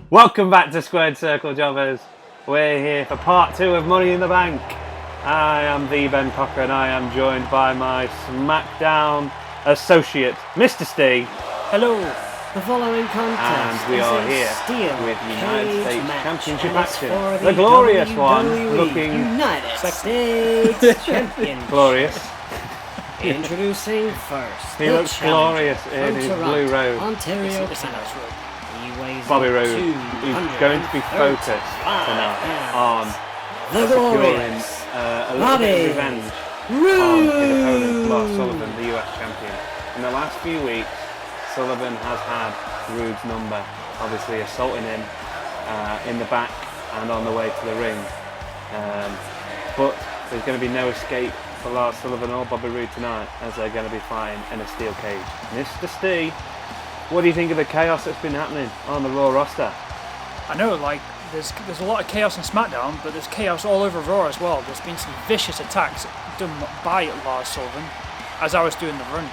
Welcome back to Squared Circle Jobbers. We're here for part 2 of Money in the Bank. I am the Ben Cocker and I am joined by my SmackDown associate, Mr. Steve. Hello. The following contest And we are here steel with United States match, Championship and it's action. for The glorious one, WWE looking United States Champion. glorious. Introducing first. He looks glorious in his blue robe. Ontario, It's a nice robe. He weighs Bobby Roode. He's going to be focused tonight on the securing glorious a little bit of revenge on his opponent, Lars Sullivan, the US champion. In the last few weeks, Sullivan has had Roode's number, obviously assaulting him in the back and on the way to the ring. But there's going to be no escape for Lars Sullivan or Bobby Roode tonight, as they're going to be fighting in a steel cage. Mr. Steve, what do you think of the chaos that's been happening on the Raw roster? I know, there's a lot of chaos on SmackDown, but there's chaos all over Raw as well. There's been some vicious attacks done by Lars Sullivan. As I was doing the run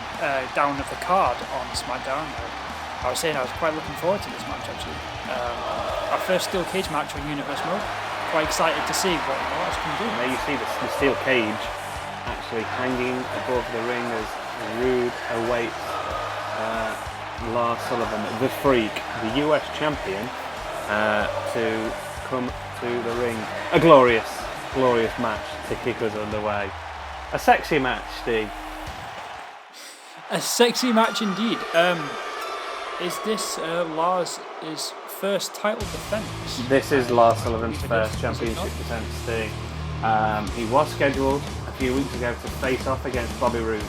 down of the card on SmackDown, I was saying I was quite looking forward to this match actually. Our first steel cage match on Universe Mode. Quite excited to see what Lars can do. Now you see the steel cage actually hanging above the ring as Roode awaits Lars Sullivan, the Freak, the US champion, to come to the ring. A glorious match to kick us underway. A sexy match, Steve. A sexy match indeed. Is this Lars' first title defence? This is Lars Sullivan's first championship defence, Steve. He was scheduled a few weeks ago to face off against Bobby Roode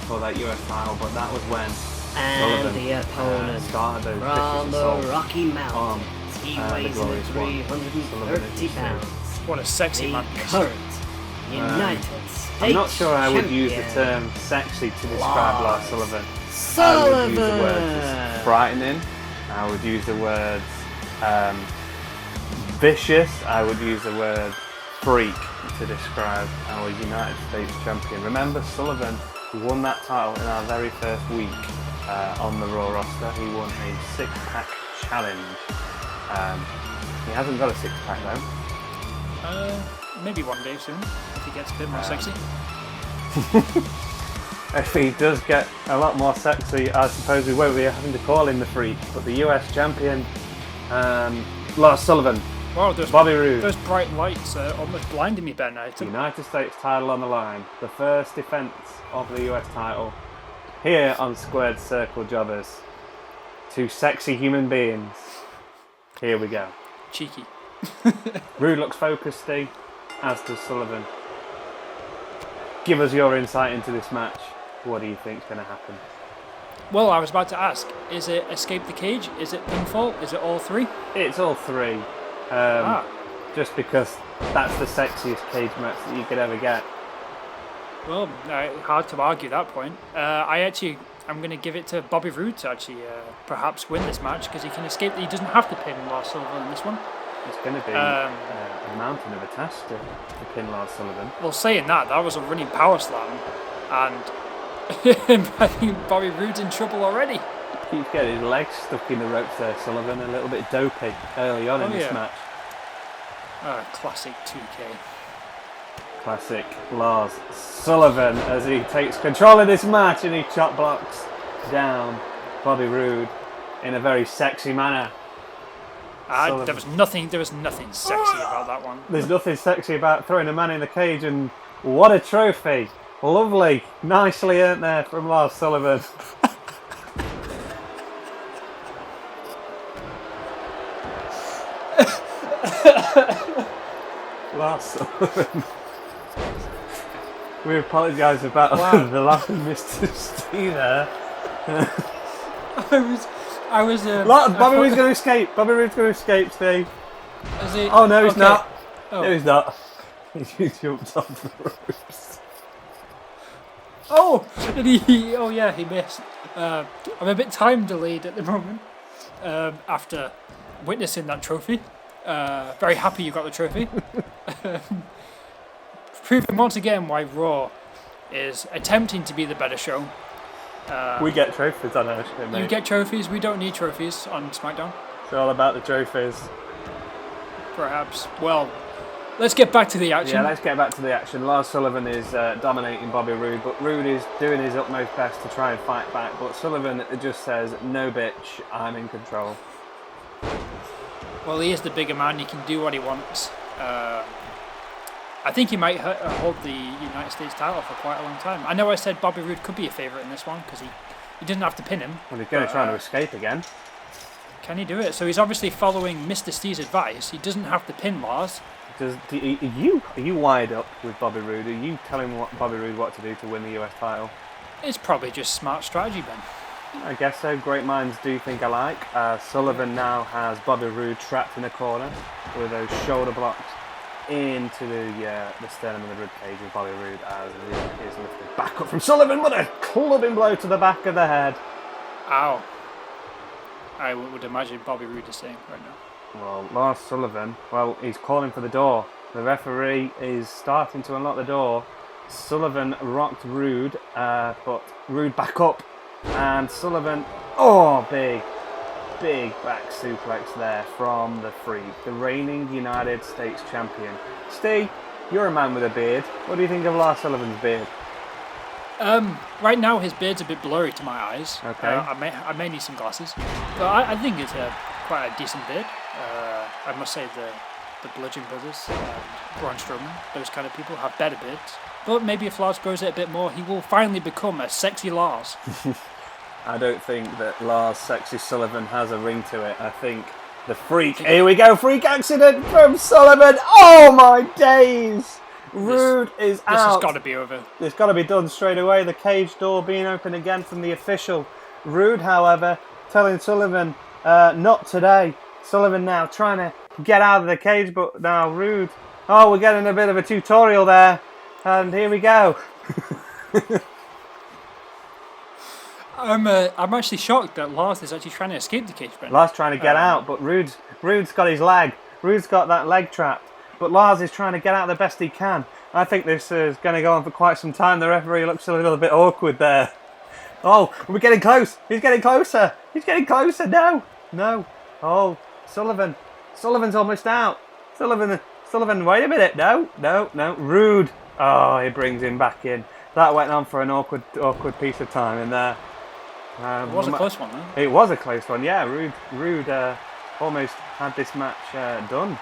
for that US title, but that was when And Sullivan the opponent started those from vicious the assaults Rocky Mountains. He the weighs in glorious one, 330 pounds. What a sexy The man. current United States I'm not sure I would use the champion, term sexy to describe Lars Sullivan. Sullivan. I would use the word frightening. I would use the word vicious. I would use the word freak to describe our United States champion. Remember, Sullivan won that title in our very first week on the Raw roster. He won a six-pack challenge. He hasn't got a six-pack though. Maybe one day soon, if he gets a bit more sexy. If he does get a lot more sexy, I suppose we won't be having to call him the Freak, but the US champion, Lars Sullivan, Wow, Bobby Roode. those bright lights almost blinded me, Ben. United States title on the line, the first defence of the US title, here on Squared Circle Jobbers. Two sexy human beings. Here we go. Cheeky. Roode looks focused, Steve, as does Sullivan. Give us your insight into this match. What do you think's going to happen? Well, I was about to ask, is it escape the cage? Is it pinfall? Is it all three? It's all three. Just because that's the sexiest cage match that you could ever get. Well, hard to argue that point. I'm going to give it to Bobby Roode to actually perhaps win this match because he can escape. He doesn't have to pin Lars Sullivan in this one. It's going to be a mountain of a task to pin Lars Sullivan. Well, saying that was a running power slam, and I think Bobby Roode's in trouble already. Keeps getting his legs stuck in the ropes there, Sullivan. A little bit dopey early on in this match. Classic 2K. Classic Lars Sullivan as he takes control of this match and he chop blocks down Bobby Roode in a very sexy manner. There was nothing sexy about that one. There's nothing sexy about throwing a man in the cage, and what a trophy. Lovely. Nicely earned there from Lars Sullivan. Lars Sullivan. We apologise about the laugh of Mr. Steve there. I was. Bobby Roode's going to escape. Bobby Roode's going to escape, Steve. Is he? Oh no, he's not. Oh. No, he's not. He jumped off the ropes. Oh, he missed. I'm a bit time delayed at the moment after witnessing that trophy. Very happy you got the trophy. Proving once again why Raw is attempting to be the better show. We get trophies on our show, mate. You get trophies, we don't need trophies on SmackDown. It's all about the trophies. Perhaps. Well, let's get back to the action. Yeah, let's get back to the action. Lars Sullivan is dominating Bobby Roode, but Roode is doing his utmost best to try and fight back. But Sullivan just says, "No, bitch, I'm in control." Well, he is the bigger man. He can do what he wants. I think he might hold the United States title for quite a long time. I know I said Bobby Roode could be a favourite in this one because he doesn't have to pin him. Well, he's going to try to escape again. Can he do it? So he's obviously following Mr. Steve's advice. He doesn't have to pin Lars. Are you wired up with Bobby Roode? Are you telling Bobby Roode what to do to win the US title? It's probably just smart strategy, Ben. I guess so. Great minds do think alike. Sullivan now has Bobby Roode trapped in a corner with those shoulder blocks into the sternum of the rib cage of Bobby Roode as Roode is lifted back up from Sullivan with a clubbing blow to the back of the head. Ow. I would imagine Bobby Roode is saying right now. Well, Lars Sullivan, he's calling for the door. The referee is starting to unlock the door. Sullivan rocked Roode, but Roode back up. And Sullivan, big back suplex there from the Freak, the reigning United States champion. Steve, you're a man with a beard. What do you think of Lars Sullivan's beard? Right now his beard's a bit blurry to my eyes. Okay. I may need some glasses, but I think it's quite a decent beard. I must say the Bludgeon Brothers and Braun Strowman, those kind of people have better beards. But maybe if Lars grows it a bit more, he will finally become a sexy Lars. I don't think that Lars Sexy Sullivan has a ring to it. I think the Freak. Here we go, freak accident from Sullivan. Oh my days! Roode is out. This has got to be over. It's got to be done straight away. The cage door being opened again from the official. Roode, however, telling Sullivan, not today. Sullivan now trying to get out of the cage, but now Roode. Oh, we're getting a bit of a tutorial there. And here we go. I'm actually shocked that Lars is actually trying to escape the cage, Ben. Lars trying to get out, but Roode's got his leg. Roode's got that leg trapped. But Lars is trying to get out the best he can. I think this is going to go on for quite some time. The referee looks a little bit awkward there. Oh, we're getting close. He's getting closer. He's getting closer. No. Oh, Sullivan's almost out. Sullivan, wait a minute. No. Roode. Oh, he brings him back in. That went on for an awkward piece of time in there. It was a close one, though. It was a close one, yeah. Roode almost had this match done.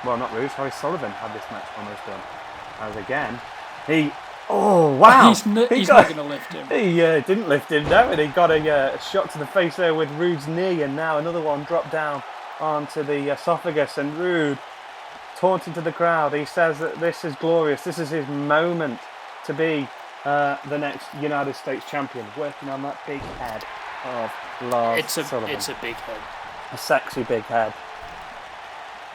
Well, not Roode, sorry, Sullivan had this match almost done. As again, oh, wow! He's not going to lift him. He didn't lift him, no, and he got a shot to the face there with Roode's knee, and now another one dropped down onto the esophagus, and Roode taunting to the crowd. He says that this is glorious, this is his moment to be the next United States champion, working on that big head of Lars Sullivan. It's a big head. A sexy big head.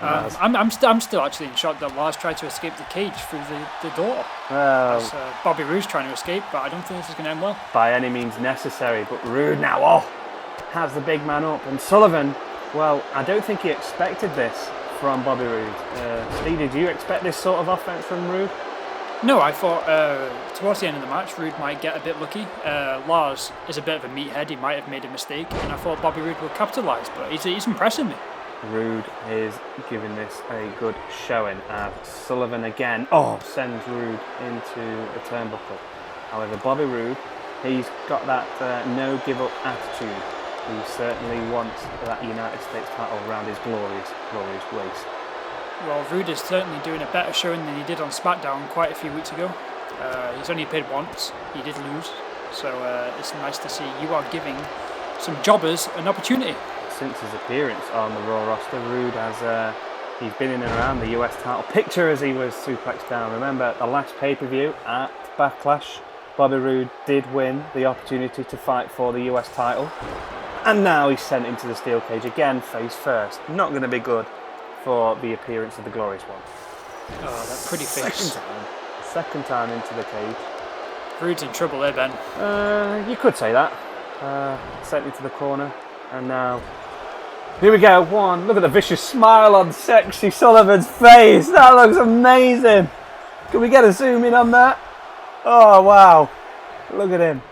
I'm still actually in shock that Lars tried to escape the cage through the door. Bobby Roode's trying to escape, but I don't think this is going to end well. By any means necessary, but Roode now has the big man up. And Sullivan, well, I don't think he expected this from Bobby Roode. Steve, did you expect this sort of offense from Roode? No, I thought towards the end of the match, Roode might get a bit lucky. Lars is a bit of a meathead, he might have made a mistake, and I thought Bobby Roode would capitalise, but he's impressing me. Roode is giving this a good showing as Sullivan again sends Roode into the turnbuckle. However, Bobby Roode, he's got that no give up attitude. He certainly wants that United States title around his glorious waist. Well, Roode is certainly doing a better showing than he did on SmackDown quite a few weeks ago. He's only appeared once, he did lose, so it's nice to see you are giving some jobbers an opportunity. Since his appearance on the Raw roster, Roode has he's been in and around the US title picture as he was suplexed down. Remember, the last pay-per-view at Backlash, Bobby Roode did win the opportunity to fight for the US title. And now he's sent into the steel cage again, face first. Not going to be good for the appearance of the Glorious One. Oh, that pretty face. Second time into the cage. Roode's in trouble there, Ben. You could say that. Sent into the corner. And now, here we go. One. Look at the vicious smile on Sexy Sullivan's face. That looks amazing. Can we get a zoom in on that? Oh, wow. Look at him.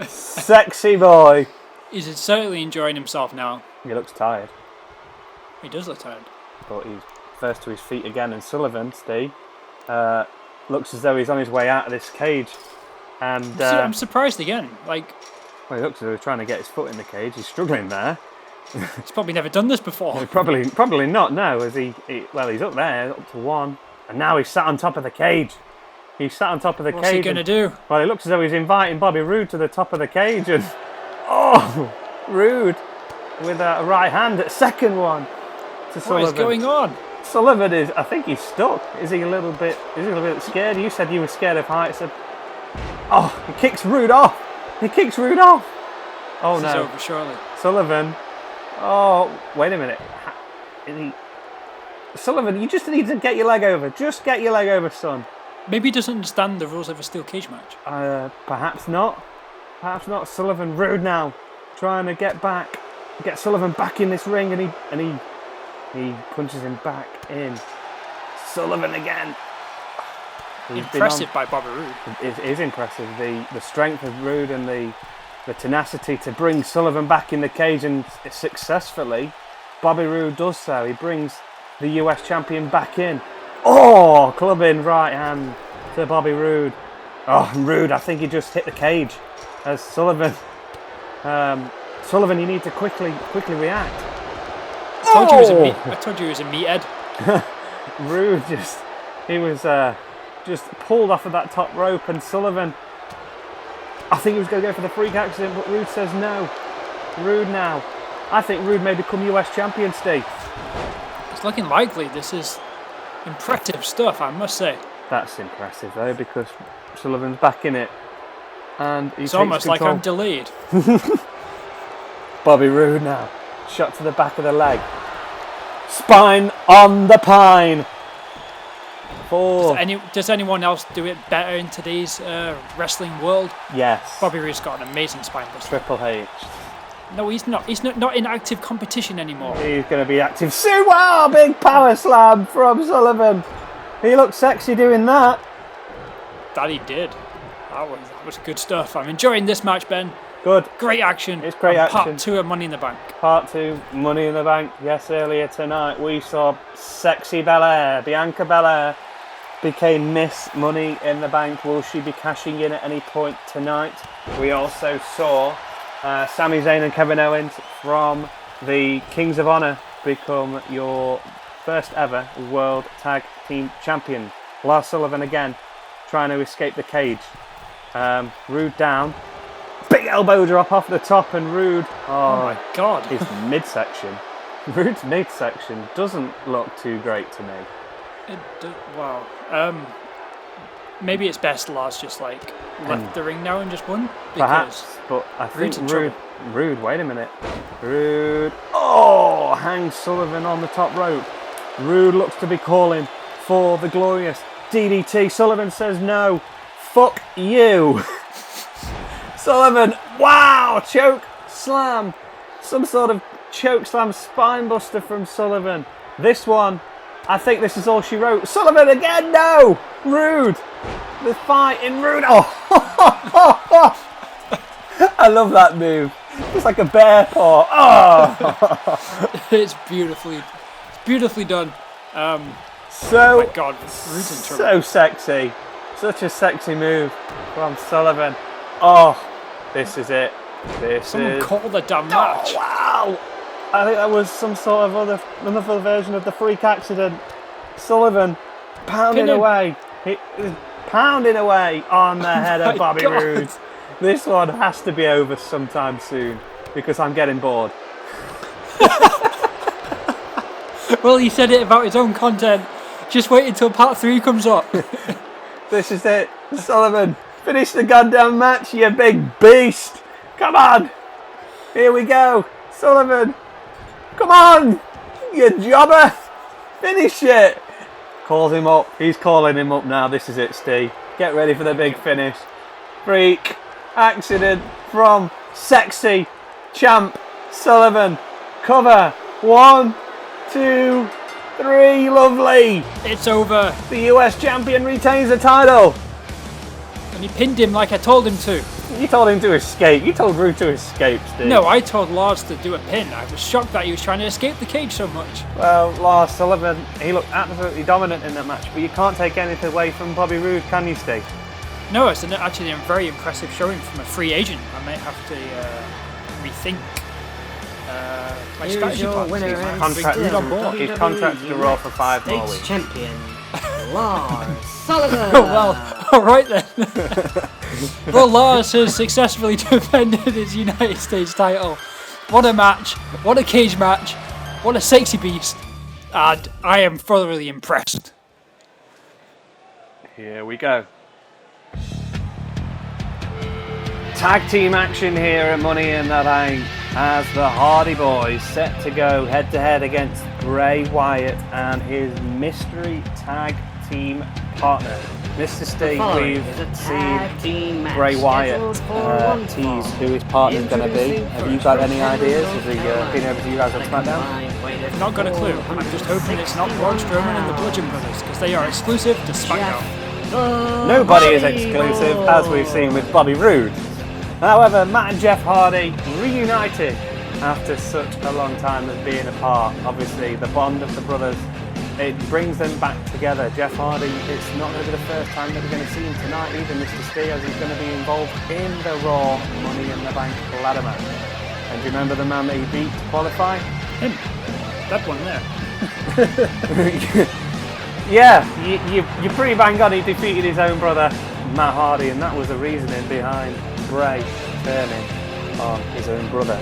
Sexy boy. He's certainly enjoying himself now. He looks tired, He does look tired. but he's first to his feet again. And Sullivan, Steve, looks as though he's on his way out of this cage. And See, I'm surprised again. Like, well, he looks as though he's trying to get his foot in the cage. He's struggling there. he's probably never done this before. Probably not. No, as he's up there, up to one, and now he's sat on top of the cage. He's sat on top of the cage. What's he going to do? Well, it looks as though he's inviting Bobby Roode to the top of the cage, and Roode with a right hand at second one to Sullivan. What is going on? Sullivan is. I think he's stuck. Is he a little bit scared? You said you were scared of heights. He kicks Roode off. Oh This no! is over, surely. Sullivan. Oh, wait a minute. Sullivan, you just need to get your leg over. Just get your leg over, son. Maybe he doesn't understand the rules of a steel cage match. Perhaps not. Perhaps not. Sullivan, Roode now, trying to get Sullivan back in this ring, and he punches him back in. Sullivan again. Impressive by Bobby Roode. It is impressive. The strength of Roode and the tenacity to bring Sullivan back in the cage, and successfully, Bobby Roode does so. He brings the US champion back in. Clubbing right hand to Bobby Roode. Roode, I think he just hit the cage. As Sullivan, you need to quickly react. I told you he was a meathead. Roode just pulled off of that top rope, and Sullivan, I think he was going to go for the freak accident, but Roode says no. Roode now. I think Roode may become US champion, Steve. It's looking likely. This is impressive stuff, I must say. That's impressive though, because Sullivan's back in it, and it's almost like I'm delayed. Bobby Roode now, shot to the back of the leg, spine on the pine. Does anyone else do it better in today's wrestling world? Yes. Bobby Roode's got an amazing spine buster. Triple H. No, he's not. He's not in active competition anymore. He's going to be active soon. Wow, big power slam from Sullivan. He looked sexy doing that. That he did. That was good stuff. I'm enjoying this match, Ben. Good. Great action. It's great action. Part 2 of Money in the Bank. Part 2, Money in the Bank. Yes, earlier tonight we saw sexy Belair. Bianca Belair became Miss Money in the Bank. Will she be cashing in at any point tonight? We also saw Sami Zayn and Kevin Owens from the Kings of Honor become your first ever World Tag Team Champion. Lars Sullivan again trying to escape the cage. Roode down. Big elbow drop off the top, and Roode. Oh my God. His midsection. Roode's midsection doesn't look too great to me. Wow. Maybe it's best Lars just left the ring now and just won. Perhaps, but I think Roode. Wait a minute. Roode. Hangs Sullivan on the top rope. Roode looks to be calling for the glorious DDT. Sullivan says no. Fuck you. Sullivan. Wow. Choke slam. Some sort of choke slam spine buster from Sullivan. This one. I think this is all she wrote. Sullivan again, no! Roode! The fight in Roode. I love that move. It's like a bear paw. It's beautifully done. Oh my God, Roode's in trouble. So sexy. Such a sexy move from Sullivan. This is it. Someone called the damn match. Wow! I think that was some sort of another version of the freak accident. Sullivan pounding away. He was pounding away on the head of Bobby Roode. This one has to be over sometime soon because I'm getting bored. Well, he said it about his own content. Just wait until part 3 comes up. This is it. Sullivan, finish the goddamn match, you big beast. Come on. Here we go. Sullivan. Come on, you jobber! Finish it! Calls him up. He's calling him up now. This is it, Steve. Get ready for the big finish. Freak accident from sexy champ Sullivan. Cover. 1, 2, 3. Lovely. It's over. The US champion retains the title. And he pinned him like I told him to. You told him to escape. You told Rude to escape, Steve. No, I told Lars to do a pin. I was shocked that he was trying to escape the cage so much. Well, Lars Sullivan, he looked absolutely dominant in that match, but you can't take anything away from Bobby Roode, can you, Steve? No, it's actually a very impressive showing from a free agent. I might have to rethink my Here's strategy your plans. winner He's and contracted still on board. He's contracted to Raw for 5 more States weeks. champion, Lars Sullivan. Well, alright then. Well, Lars has successfully defended his United States title. What a match. What a cage match. What a sexy beast. And I am thoroughly impressed. Here we go. Tag team action here at Money in the Bank as the Hardy Boys set to go head to head against Bray Wyatt and his mystery tag team partner. Mr. Steve, we've seen Bray Wyatt tease who his partner's going to be. Have you got any ideas? Has he been over to you guys on SmackDown? I've not got a clue. I'm just hoping it's not Braun Strowman and the Bludgeon Brothers because they are exclusive to SmackDown. Nobody is exclusive, as we've seen with Bobby Roode. However, Matt and Jeff Hardy reunited after such a long time of being apart. Obviously, the bond of the brothers, it brings them back together. Jeff Hardy, it's not going to be the first time that we're going to see him tonight either, Mr. Steve, as he's going to be involved in the Raw Money in the Bank ladder match. And do you remember the man that he beat to qualify? Him. That one there. Yeah, you're pretty bang on. He defeated his own brother, Matt Hardy, and that was the reasoning behind Bray turning on his own brother.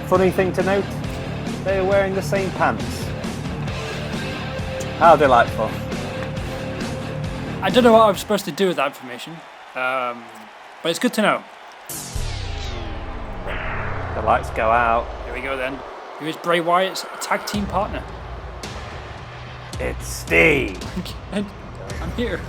Funny thing to note, they were wearing the same pants. How delightful. I don't know what I'm supposed to do with that information, but it's good to know. The lights go out. Here we go then. Who is Bray Wyatt's tag team partner? It's Steve. I'm here.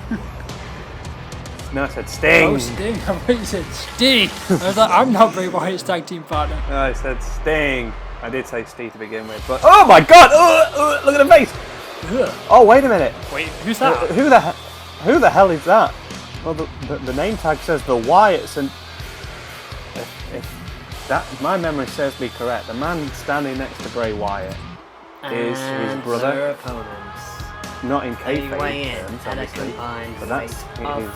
No, I said Sting. Oh, Sting. I thought you said Steve. I was like, I'm not Bray Wyatt's tag team partner. No, I said Sting. I did say Steve to begin with, but oh my God! Look at the face. Ugh. Oh, wait a minute. Wait, who's that? Who the hell is that? Well, the name tag says the Wyatts, and if that my memory serves me correct, the man standing next to Bray Wyatt is his brother. Their opponents. Not in They kayfabe weigh in terms, at a obviously, combined but that's weight of his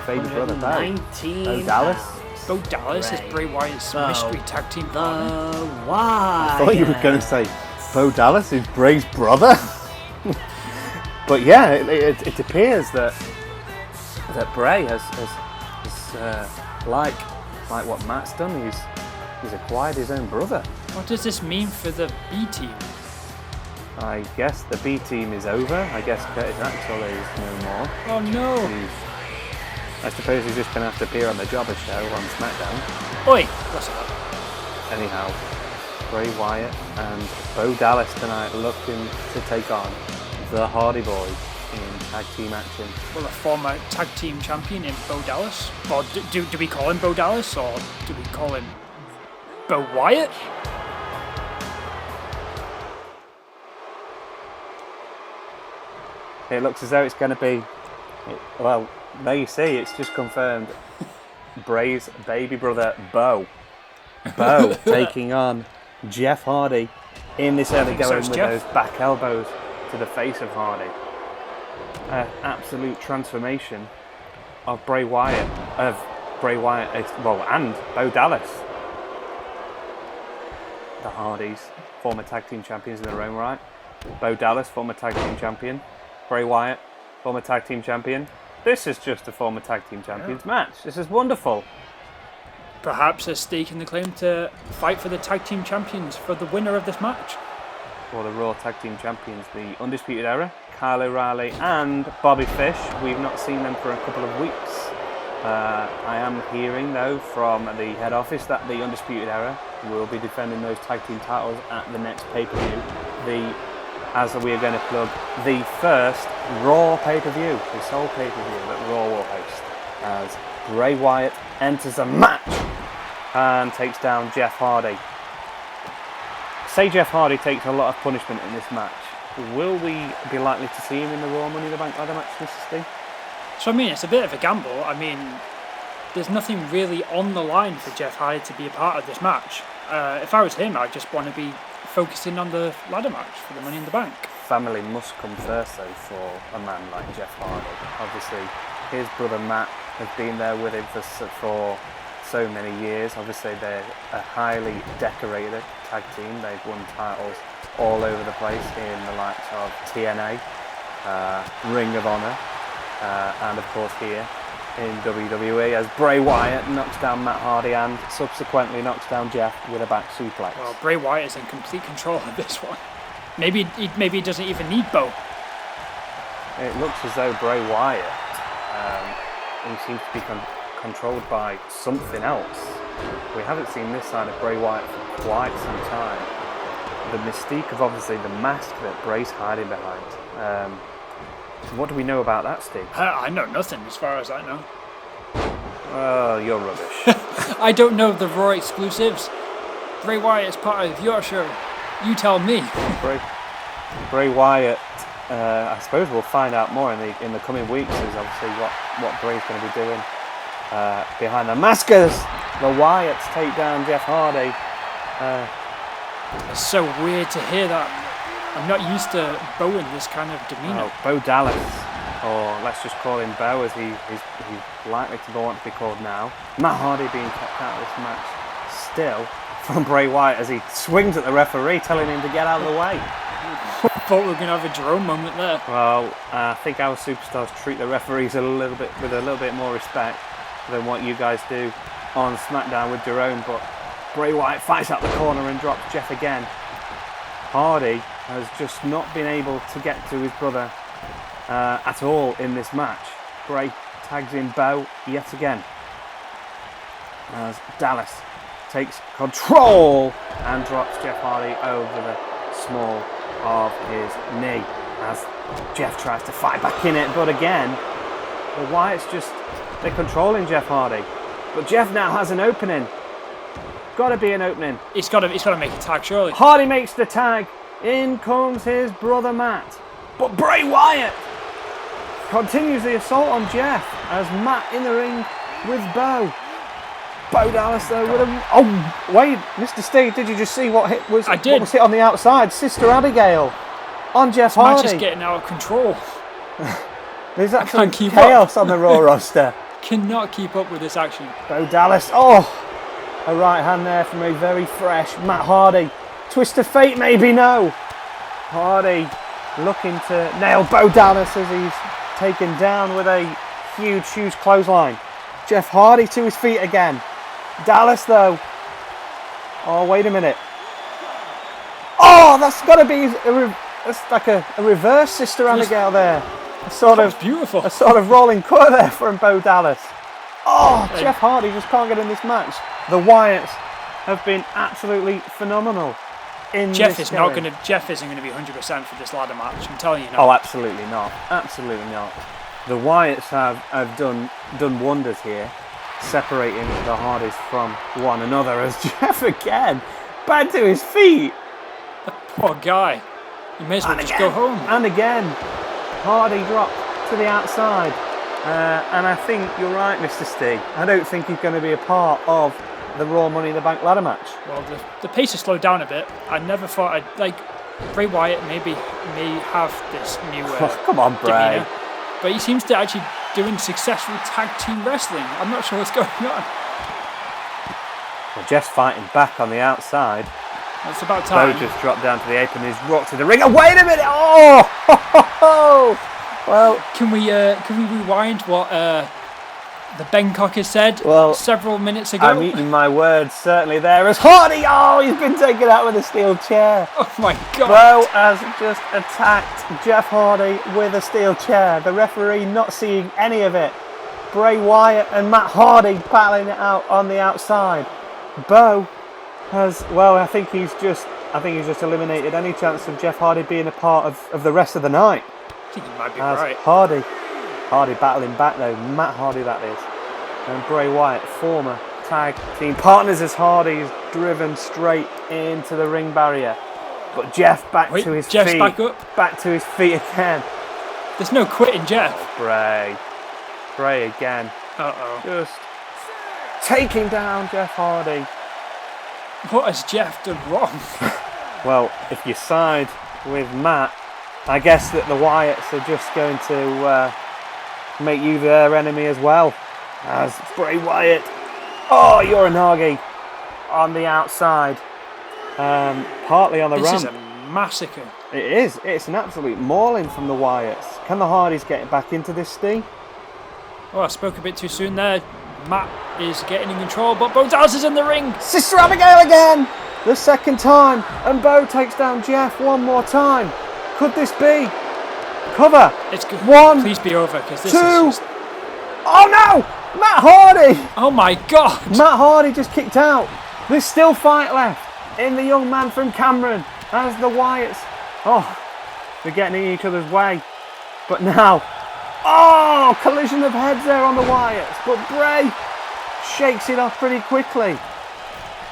favourite brother, Bo. 519 Dallas. pounds. Bo Dallas is Bray Wyatt's Bo mystery tag team partner. The Wyatt. I thought you were going to say Bo Dallas is Bray's brother. But yeah, it appears that Bray has like what Matt's done. He's acquired his own brother. What does this mean for the B team? I guess the B team is over. I guess Curtis Axel is no more. Oh no! I suppose he's just going to have to appear on the Jobber Show on SmackDown. Oi! What's that? Anyhow, Bray Wyatt and Bo Dallas tonight looking to take on the Hardy Boys in tag team action. Well, a former tag team champion in Bo Dallas? Or do we call him Bo Dallas, or do we call him Bo Wyatt? It looks as though it's going to be, well, there you see, it's just confirmed. Bray's baby brother, Bo. Bo taking on Jeff Hardy in this early going with those back elbows to the face of Hardy. Absolute transformation of Bray Wyatt, and Bo Dallas. The Hardys, former tag team champions in their own right. Bo Dallas, former tag team champion. Bray Wyatt, former tag team champion. This is just a former tag team champions match. This is wonderful. Perhaps a stake in the claim to fight for the tag team champions for the winner of this match. For the Raw Tag Team Champions, the Undisputed Era, Kyle O'Reilly and Bobby Fish. We've not seen them for a couple of weeks. I am hearing, though, from the head office that the Undisputed Era will be defending those tag team titles at the next pay-per-view. As we are going to plug the first Raw pay-per-view, the sole pay-per-view that Raw will host, as Bray Wyatt enters a match and takes down Jeff Hardy. Say Jeff Hardy takes a lot of punishment in this match. Will we be likely to see him in the Raw Money in the Bank ladder match, Mr. Steve? So I mean, it's a bit of a gamble. I mean, there's nothing really on the line for Jeff Hardy to be a part of this match. If I was him, I'd just want to be focusing on the ladder match for the Money in the Bank. Family must come first, though, for a man like Jeff Hardy. Obviously, his brother Matt has been there with him for so many years. Obviously, they're a highly decorated tag team. They've won titles all over the place in the likes of TNA, Ring of Honor, and of course here in WWE, as Bray Wyatt knocks down Matt Hardy and subsequently knocks down Jeff with a back suplex. Well, Bray Wyatt is in complete control of this one. Maybe he doesn't even need Bo. It looks as though Bray Wyatt, he seems to be controlled by something else. We haven't seen this side of Bray Wyatt for quite some time. The mystique of obviously the mask that Bray's hiding behind. What do we know about that, Steve? I know nothing as far as I know. Oh, you're rubbish. I don't know the Raw exclusives. Bray Wyatt is part of your show. You tell me. Bray Wyatt, I suppose we'll find out more in the coming weeks, is obviously what Bray's going to be doing behind the maskers. The Wyatts take down Jeff Hardy. It's so weird to hear that. I'm not used to Bo in this kind of demeanour. Oh, Bo Dallas, or let's just call him Bo, as he's likely to want to be called now. Matt Hardy being kept out of this match still from Bray Wyatt as he swings at the referee, telling him to get out of the way. Thought we were going to have a Jerome moment there. Well, I think our superstars treat the referees with a little bit more respect than what you guys do on SmackDown with Jerome. But Bray Wyatt fights out the corner and drops Jeff again. Hardy has just not been able to get to his brother at all in this match. Bray tags in Bo yet again as Dallas takes control and drops Jeff Hardy over the small of his knee as Jeff tries to fight back in it, but again the Wyatts they're controlling Jeff Hardy, but Jeff now has an opening. Got to be an opening. He's got to make a tag, surely. Hardy makes the tag. In comes his brother Matt. But Bray Wyatt continues the assault on Jeff as Matt in the ring with Bo. Bo Dallas though with a... Oh, wait, Mr. Steve, did you just see what hit was? I did. What was hit on the outside? Sister Abigail on Jeff Hardy. Match is getting out of control. There's actually chaos on the Raw roster. Cannot keep up with this action. Bo Dallas, a right hand there from a very fresh Matt Hardy. Twist of fate, maybe, no. Hardy looking to nail Bo Dallas as he's taken down with a huge clothesline. Jeff Hardy to his feet again. Dallas, though. Oh, wait a minute. Oh, that's got to be that's like a reverse Sister Abigail there. Beautiful. A sort of rolling cut there from Bo Dallas. Oh, Jeff Hardy just can't get in this match. The Wyatts have been absolutely phenomenal. Jeff isn't going to be 100% for this ladder match. I'm telling you now. Oh, absolutely not. Absolutely not. The Wyatts have done wonders here, separating the Hardys from one another. As Jeff again back to his feet. Poor guy. He may as well just go home. And again, Hardy dropped to the outside. And I think you're right, Mr. Stig. I don't think he's going to be a part of the Raw Money in the Bank ladder match. Well, the pace has slowed down a bit. I never thought Bray Wyatt may have this new come on, Bray. demeanor, but he seems to actually doing successful tag team wrestling. I'm not sure what's going on. Well, Jeff's fighting back on the outside. It's about time. Bo just dropped down to the apron. He's rocked to the ring. Oh, wait a minute! Oh! Well, can we rewind what the Bangkok has said several minutes ago? I'm eating my words certainly there as Hardy. Oh, he's been taken out with a steel chair. Oh my God! Bo has just attacked Jeff Hardy with a steel chair. The referee not seeing any of it. Bray Wyatt and Matt Hardy battling it out on the outside. Bo has I think he's just eliminated any chance of Jeff Hardy being a part of the rest of the night. I think you might be right. Hardy battling back though, Matt Hardy that is, and Bray Wyatt, former tag team partners as Hardy, is driven straight into the ring barrier. But Jeff back to his feet. Back to his feet again. There's no quitting Jeff. Bray again. Uh-oh. Just taking down Jeff Hardy. What has Jeff done wrong? Well, if you side with Matt, I guess that the Wyatts are just going to make you their enemy as well. As Bray Wyatt, oh, Uranagi on the outside, partly on the ramp. This is a massacre. It is. It's an absolute mauling from the Wyatts. Can the Hardys get back into this, Steve? Oh, I spoke a bit too soon there. Matt is getting in control, but Bo Dallas is in the ring. Sister Abigail again! The second time, and Bo takes down Jeff one more time. Could this be? Cover. It's good. One. Please be over, because this Two. is just... Oh no! Matt Hardy! Oh my God! Matt Hardy just kicked out. There's still fight left in the young man from Cameron as the Wyatts. Oh, they're getting in each other's way. But now, oh, collision of heads there on the Wyatts. But Bray shakes it off pretty quickly.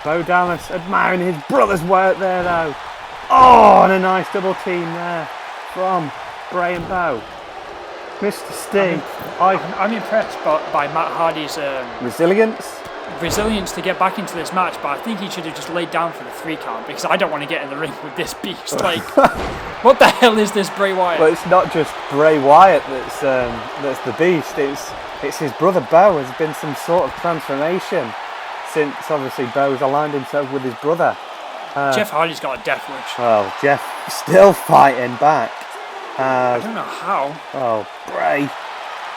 Bo Dallas admiring his brother's work there though. Oh, and a nice double team there from Bray and Bo. Mr. Steve, I'm impressed by Matt Hardy's resilience to get back into this match, but I think he should have just laid down for the 3 count, because I don't want to get in the ring with this beast. Like, what the hell is this Bray Wyatt? Well, it's not just Bray Wyatt that's the beast. It's his brother Bo. Has been some sort of transformation since obviously Bo's aligned himself with his brother. Jeff Hardy's got a death wish. Well, Jeff still fighting back. I don't know how. Oh, Bray.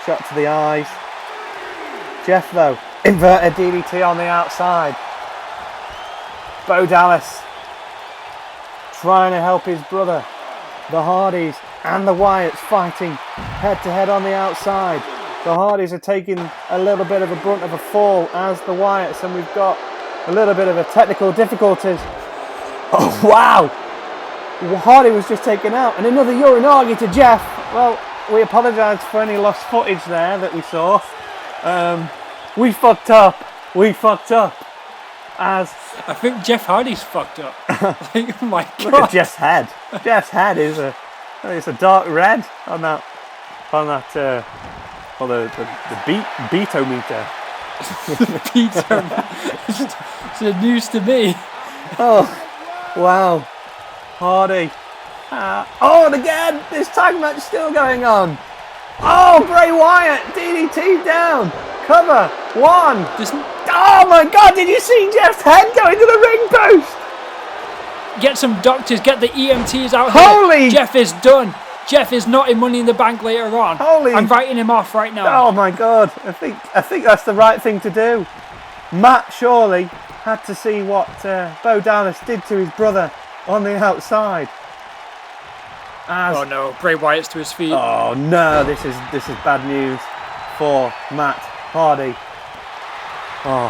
Shot to the eyes. Jeff, though, inverted DDT on the outside. Bo Dallas trying to help his brother. The Hardys and the Wyatts fighting head to head on the outside. The Hardys are taking a little bit of a brunt of a fall as the Wyatts, and we've got a little bit of a technical difficulties. Oh, wow! Hardy was just taken out, and another Uranagi to Jeff. Well, we apologise for any lost footage there that we saw. We fucked up. As I think Jeff Hardy's fucked up. Like, oh my God! Look at Jeff's head. Jeff's head is it's a dark red on that well, the beatometer. It's news to me. Oh, wow. Hardy. Oh, and again, this tag match still going on. Oh, Bray Wyatt, DDT down. Cover, 1. Oh my God, did you see Jeff's head go into the ring post? Get some doctors, get the EMTs out Holy! here. Jeff is done. Jeff is not in Money in the Bank later on. I'm writing him off right now. Oh my God, I think that's the right thing to do. Matt surely had to see what Bo Dallas did to his brother on the outside. Oh no, Bray Wyatt's to his feet. Oh no, this is bad news for Matt Hardy. Oh,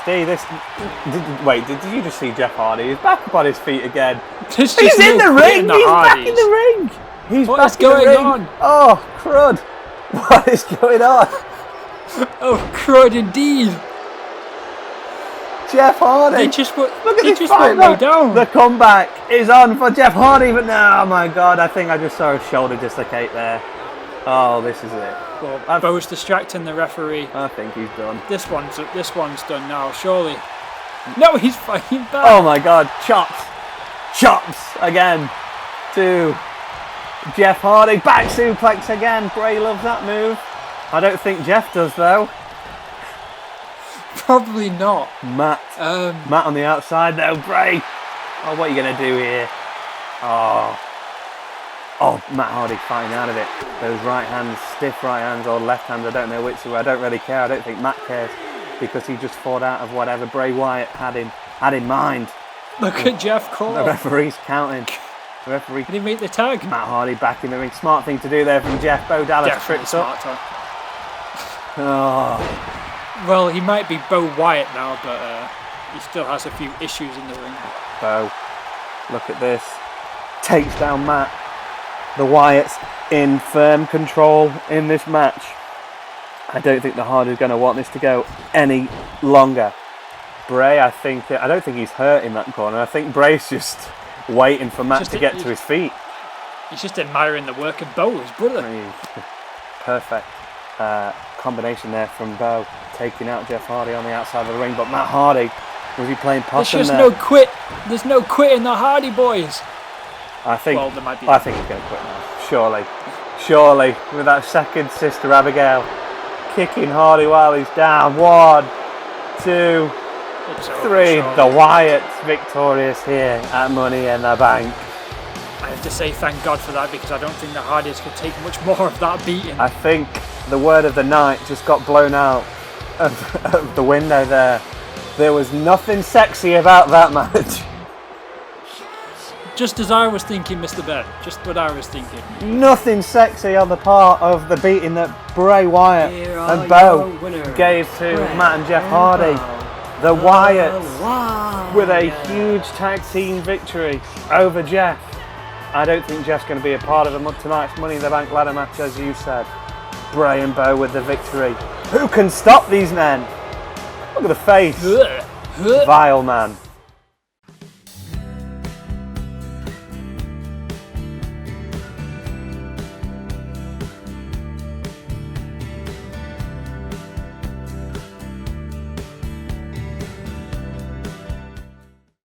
Steve, did you just see Jeff Hardy? He's back up on his feet again. He's in the ring. He's back in the ring. What is going on? Oh, crud! What is going on? Oh, crud indeed. Jeff Hardy. They just won't fight lay down. The comeback is on for Jeff Hardy, but now, oh my God, I think I just saw his shoulder dislocate there. Oh, this is it. Well, Bo's distracting the referee. I think he's done. This one's done now, surely. No, he's fighting back. Oh my God, chops again to Jeff Hardy. Back suplex again. Bray loves that move. I don't think Jeff does though. Probably not. Matt on the outside though. Bray. Oh, what are you going to do here? Oh, Matt Hardy fighting out of it. Those right hands, stiff right hands or left hands, I don't know which. I don't really care. I don't think Matt cares because he just fought out of whatever Bray Wyatt had in mind. Look at Jeff Cole. The referee's counting. The referee. Did he make the tag? Matt Hardy back in the ring. Smart thing to do there from Jeff. Bo Dallas trips up. Oh. Well, he might be Bo Wyatt now, but he still has a few issues in the ring. Bo, look at this. Takes down Matt. The Wyatts in firm control in this match. I don't think the Hardy's going to want this to go any longer. Bray, I don't think he's hurt in that corner. I think Bray's just waiting for Matt to get to his feet. He's just admiring the work of Bo, his brother. Perfect combination there from Bo. taking out Jeff Hardy on the outside of the ring, but Matt Hardy, was he playing possum There's just there? no quit. There's no quit in the Hardy Boys. I think Well, there might be. I think he's going to quit now. Surely, with that second Sister Abigail kicking Hardy while he's down. 1, 2, It's over, 3. surely. The Wyatts victorious here at Money in the Bank. I have to say thank God for that, because I don't think the Hardys could take much more of that beating. I think the word of the night just got blown out of the window there. There was nothing sexy about that match. Just as I was thinking, Mr. Ben. Just what I was thinking. Nothing sexy on the part of the beating that Bray Wyatt Here are and Bo your winners, gave to Bray Matt and Jeff and Hardy. Bo. The Wyatts Wyatt. with a huge tag team victory over Jeff. I don't think Jeff's going to be a part of tonight's Money in the Bank ladder match, as you said. Bray and Bo with the victory. Who can stop these men? Look at the face. Vile man.